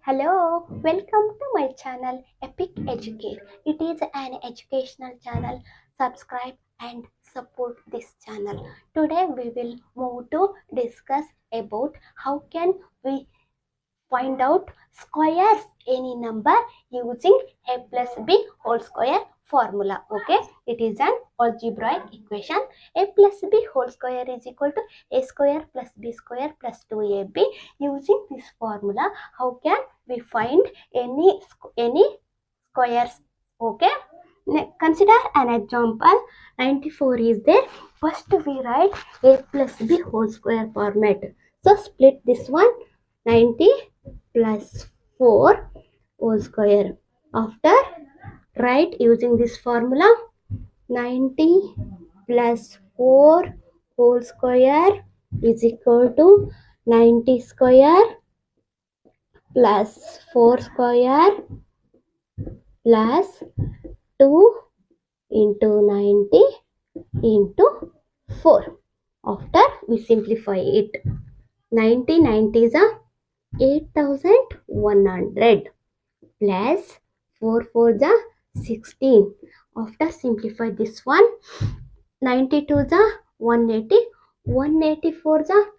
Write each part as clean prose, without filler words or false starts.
Hello, welcome to my channel epiceducare. It is an educational channel. Subscribe and support this channel. Today we will move to discuss about how can we find out squares any number using a plus b whole square formula. Okay, it is an algebraic equation. A plus b whole square is equal to a square plus b square plus 2ab. Using this formula, how can we find any squares? Okay, consider an example. 94 is there. First we write a plus b whole square format. So split this one. 90 plus 4 whole square. After write using this formula, 90 plus 4 whole square is equal to 90 square plus 4 square plus 2 into 90 into 4. After we simplify it, 90 is a 8100 plus 4 4 is a 16. After simplify this one, 92 is a 180, 184 is a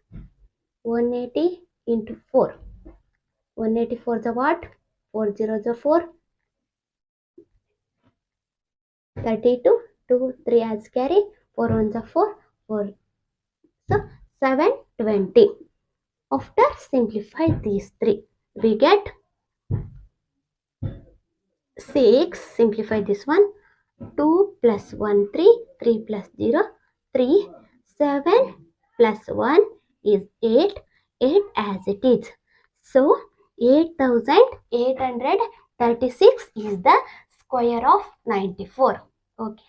180 into 4. 184 is a what? 4 0 is a 4. 32, 2, 3 as carry, 4 1 is a 4, 4. So 720. After simplify these three, we get 6. Simplify this one. 2 plus 1, 3. 3 plus 0, 3. 7 plus 1 is 8. 8 as it is. So 8836 is the square of 94. Okay.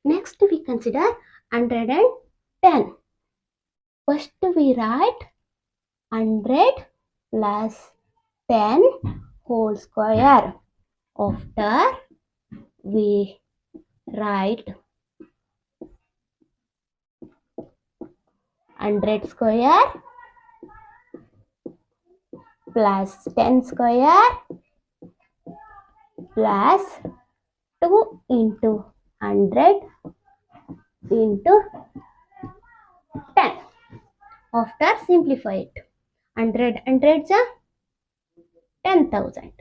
Next we consider 110. First we write 100 plus 10 whole square. After we write 100 square plus 10 square plus 2 into 100 into 10. After simplify it, 100 hundreds are 10,000.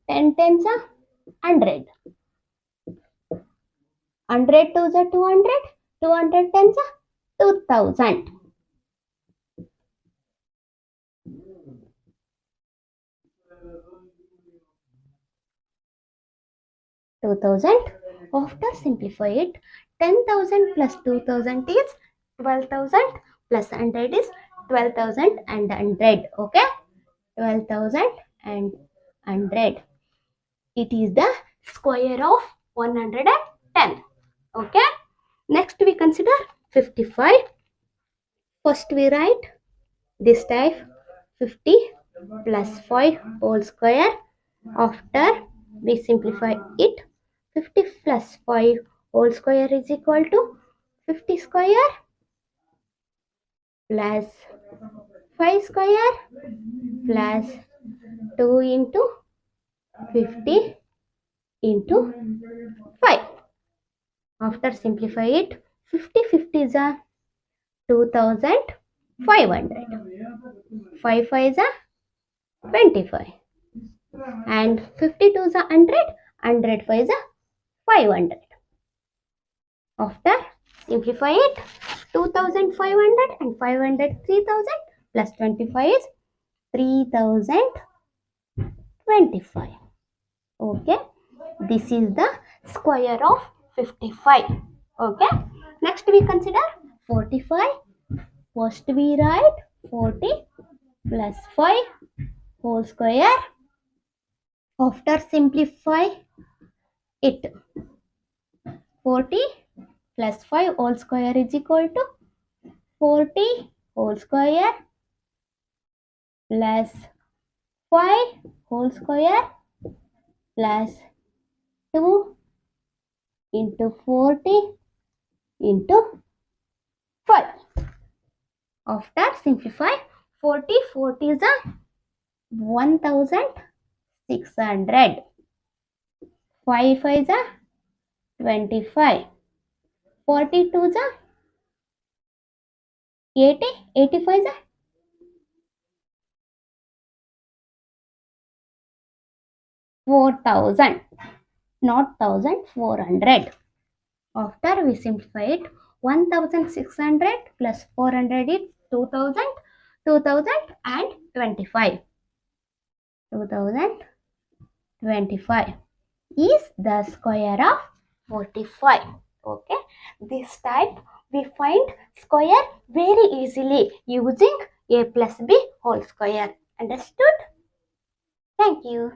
10 tens are 100. 100 twos are 200. 200 tens are 2000. 2000. After simplify it, 10,000 plus 2000 is 12,000 plus 100 is 12,000 and 100. Okay, 12,000 and 100. It is the square of 110. Okay. Next we consider 55. First we write this type 50 plus 5 whole square. After we simplify it, 50 plus 5 whole square is equal to 50 square plus 5 square plus 2 into 50 into 5. After simplify it, 50 is a 2500. 5 5 is a 25. And 52 is a 100. 105 is a 500. After simplify it, 2500 and 500 3000 plus 25 is 3025. Okay, this is the square of 55. Okay, next we consider 45. First we write 40 plus 5 whole square. After simplify it, 40 plus 5 whole square is equal to 40 whole square plus 5 whole square plus 2 into 40 into 5. After simplify, 40, 40 is a 1600. 5 5 is a 25. 42 is a 80. 85 is a 4000. Not 1400. After we simplify it, 1600 plus 400 is 2000. 2025. 2025 is the square of 45. Okay, this type we find square very easily using a plus b whole square. Understood? Thank you.